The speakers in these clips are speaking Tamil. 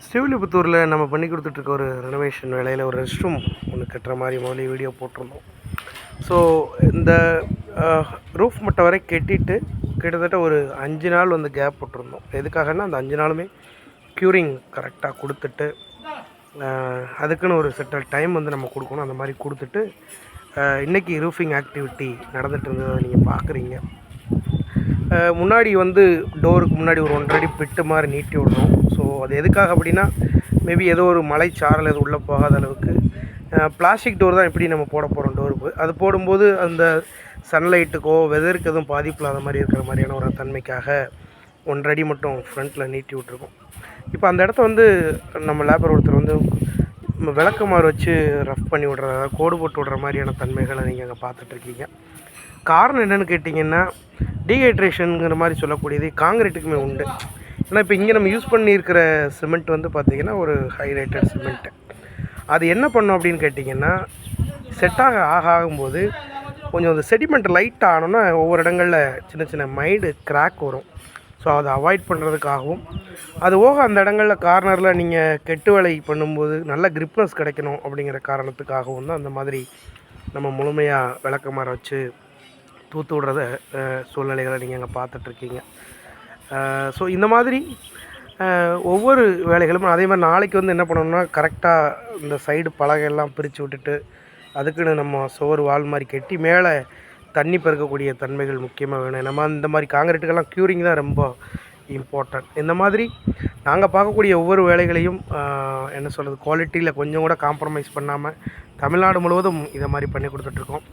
ஸ்ரீவில்லிபுத்தூரில் நம்ம பண்ணி கொடுத்துட்ருக்க ஒரு ரெனோவேஷன் வேலையில் ஒரு ரெஸ்ட் ரூம் ஒன்று கட்டுற மாதிரி முதல்ல வீடியோ போட்டிருந்தோம். ஸோ இந்த ரூஃப் மட்டும் வரை கட்டிட்டு கிட்டத்தட்ட ஒரு 5 நாள் வந்து கேப் போட்டிருந்தோம். எதுக்காகன்னா அந்த 5 நாளுமே க்யூரிங் கரெக்டாக கொடுத்துட்டு அதுக்குன்னு ஒரு செட்டல் டைம் வந்து நம்ம கொடுக்கணும். அந்த மாதிரி கொடுத்துட்டு இன்றைக்கி ரூஃபிங் ஆக்டிவிட்டி நடந்துகிட்டு இருந்ததை நீங்கள் பார்க்குறீங்க. முன்னாடி வந்து டோருக்கு முன்னாடி ஒரு 1.5 அடி பிட்டு மாதிரி நீட்டி விடணும். ஸோ அது எதுக்காக அப்படின்னா மேபி ஏதோ ஒரு மழை சாரல் எது உள்ளே போகாத அளவுக்கு பிளாஸ்டிக் டோர் தான் எப்படி நம்ம போட போகிறோம் டோருக்கு. அது போடும்போது அந்த சன்லைட்டுக்கோ வெதருக்கு எதுவும் பாதிப்பு இல்லாத மாதிரி இருக்கிற மாதிரியான ஒரு தன்மைக்காக 1.5 அடி மட்டும் ஃப்ரண்ட்டில் நீட்டி விட்ருக்கோம். இப்போ அந்த இடத்த வந்து நம்ம லேபர் ஒருத்தர் வந்து விளக்கமாறு வச்சு ரஃப் பண்ணி விட்ற, கோடு போட்டு விட்ற மாதிரியான தன்மைகளை நீங்கள் அங்கே பார்த்துட்ருக்கீங்க. காரணம் என்னென்னு கேட்டிங்கன்னா டீஹைட்ரேஷனுங்கிற மாதிரி சொல்லக்கூடியது காங்கிரீட்டுக்குமே உண்டு. ஏன்னா இப்போ இங்கே நம்ம யூஸ் பண்ணியிருக்கிற சிமெண்ட் வந்து பார்த்திங்கன்னா ஒரு ஹைலைட்டட் சிமெண்ட்டு. அது என்ன பண்ணும் அப்படின்னு கேட்டிங்கன்னா செட்டாக ஆகும்போது கொஞ்சம் அந்த செடிமெண்ட் லைட்டாக ஆனோன்னா ஒவ்வொரு இடங்களில் சின்ன சின்ன மைல்டு கிராக் வரும். ஸோ அதை அவாய்ட் பண்ணுறதுக்காகவும் அது போக அந்த இடங்களில் கார்னரில் நீங்கள் கெட்டு வேலை பண்ணும்போது நல்ல கிரிப்னஸ் கிடைக்கணும் அப்படிங்கிற காரணத்துக்காகவும் தான் அந்த மாதிரி நம்ம முழுமையாக விளக்கமாற வச்சு தூத்து விடுறத சூழ்நிலைகளை நீங்கள் அங்கே பார்த்துட்ருக்கீங்க. ஸோ இந்த மாதிரி ஒவ்வொரு வேலைகளும் அதே மாதிரி நாளைக்கு வந்து என்ன பண்ணணும்னா கரெக்டாக இந்த சைடு பலகையெல்லாம் பிரித்து விட்டுட்டு அதுக்குன்னு நம்ம சுவர் வால் மாதிரி கட்டி மேலே தண்ணி பெருக்கக்கூடிய தன்மைகள் முக்கியமாக வேணும். நம்ம இந்த மாதிரி காங்கிரீட்டுக்கெல்லாம் க்யூரிங் தான் ரொம்ப இம்பார்ட்டன்ட். இந்த மாதிரி நாங்கள் பார்க்கக்கூடிய ஒவ்வொரு வேலைகளையும் என்ன சொல்கிறது, குவாலிட்டியில் கொஞ்சம் கூட காம்ப்ரமைஸ் பண்ணாமல் தமிழ்நாடு முழுவதும் இதை மாதிரி பண்ணி கொடுத்துட்ருக்கோம்.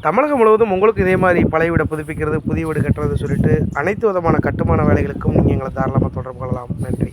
தமிழகம் முழுவதும் உங்களுக்கு இதே மாதிரி பழைய வீடை புதுப்பிக்கிறது, புதிய வீடு கட்டுறது சொல்லிட்டு அனைத்து விதமான கட்டுமான வேலைகளுக்கும் நீங்கள் எங்களை தாராளமாக தொடர்பு கொள்ளலாம். நன்றி.